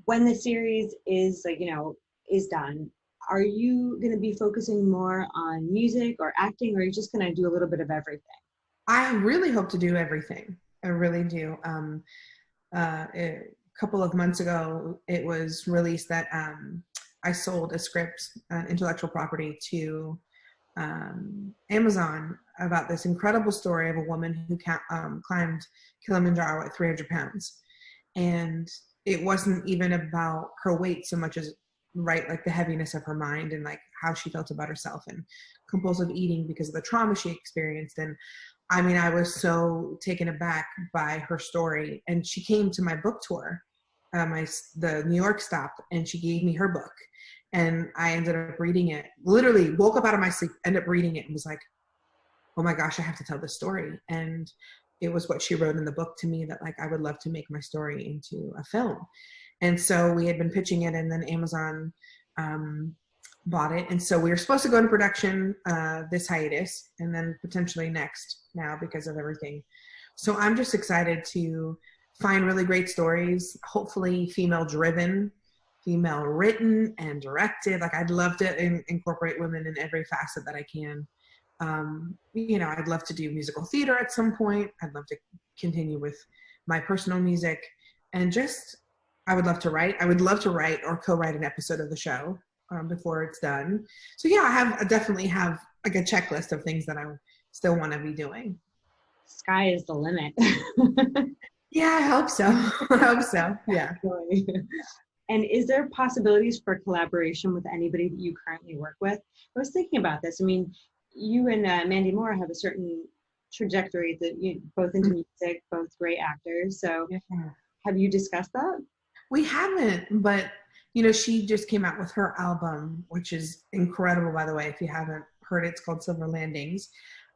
when the series is like, is done, are you going to be focusing more on music or acting, or are you just going to do a little bit of everything? I really hope to do everything. I really do. A couple of months ago, it was released that I sold a script, intellectual property, to Amazon about this incredible story of a woman who climbed Kilimanjaro at 300 pounds. And it wasn't even about her weight so much as, right, like the heaviness of her mind and like how she felt about herself and compulsive eating because of the trauma she experienced. And I mean, I was so taken aback by her story. And she came to my book tour, the New York stop, and she gave me her book. And I ended up reading it, literally woke up out of my sleep, ended up reading it and was like, oh my gosh, I have to tell this story. And it was what she wrote in the book to me that like, I would love to make my story into a film. And so we had been pitching it, and then Amazon bought it. And so we were supposed to go into production this hiatus and then potentially next now because of everything. So I'm just excited to find really great stories, hopefully female driven, female written and directed. Like I'd love to incorporate women in every facet that I can. I'd love to do musical theater at some point. I'd love to continue with my personal music, and just, I would love to write. I would love to write or co-write an episode of the show before it's done. So yeah, I definitely have like a checklist of things that I still want to be doing. Sky is the limit. Yeah, I hope so. I hope so. Yeah. And is there possibilities for collaboration with anybody that you currently work with? I was thinking about this. I mean, you and Mandy Moore have a certain trajectory that you both into music, both great actors. So have you discussed that? We haven't, but she just came out with her album, which is incredible, by the way. If you haven't heard it, it's called Silver Landings.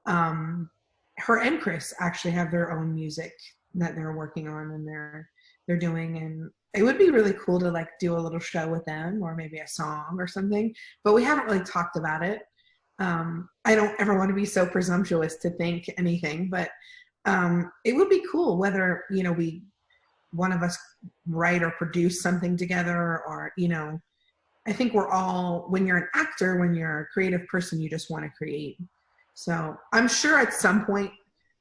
Her and Chris actually have their own music that they're working on and they're doing, and it would be really cool to like do a little show with them or maybe a song or something, but we haven't really talked about it. I don't ever want to be so presumptuous to think anything, but it would be cool whether, one of us write or produce something together, or, I think we're all, when you're an actor, when you're a creative person, you just want to create. So I'm sure at some point,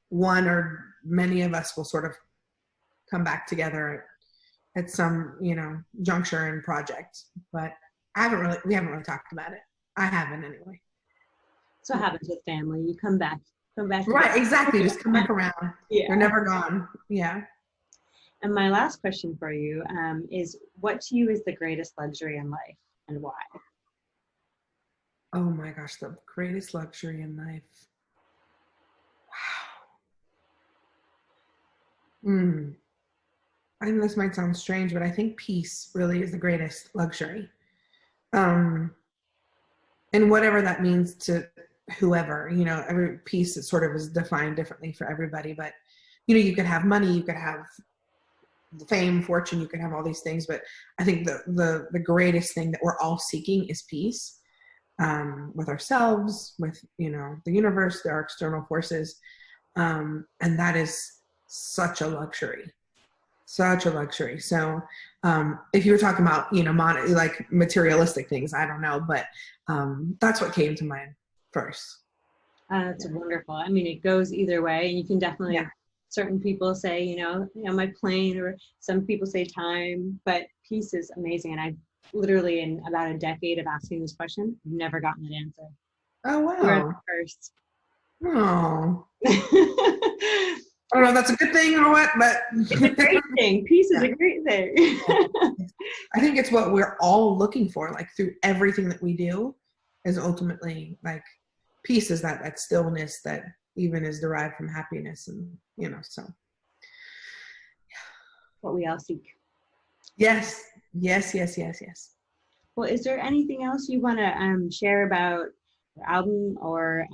one or many of us will sort of come back together at some, juncture and project, but we haven't really talked about it. I haven't anyway. So it happens with family. You come back. Right, exactly. Just come back around. Yeah. They're never gone. Yeah. And my last question for you is, what to you is the greatest luxury in life, and why? Oh my gosh, the greatest luxury in life. Wow. I know this might sound strange, but I think peace really is the greatest luxury. And whatever that means to whoever, every piece is sort of is defined differently for everybody, but you could have money, you could have fame, fortune, you could have all these things, but I think the greatest thing that we're all seeking is peace, with ourselves, with the universe, our external forces, and that is such a luxury. So if you were talking about like materialistic things, I don't know, but that's what came to mind first. That's wonderful. I mean, it goes either way, and you can definitely, certain people say, my plane, or some people say time, but peace is amazing. And I literally, in about a decade of asking this question, never gotten that answer. Oh, wow. You're first. Oh. I don't know if that's a good thing or what, but it's a great thing. Peace is a great thing. I think it's what we're all looking for, like through everything that we do, is ultimately like peace is that stillness that even is derived from happiness, and so what we all seek. Yes. Well, is there anything else you want to share about your album or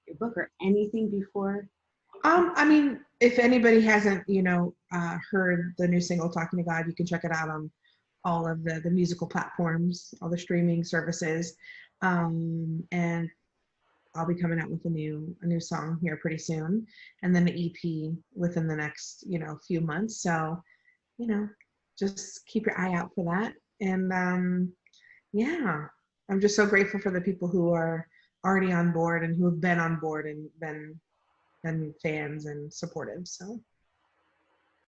your book or anything before? I mean, if anybody hasn't, heard the new single "Talking to God," you can check it out on all of the musical platforms, all the streaming services, and I'll be coming out with a new song here pretty soon, and then an EP within the next few months. So, just keep your eye out for that. And yeah, I'm just so grateful for the people who are already on board and who have been on board and been fans and supportive. So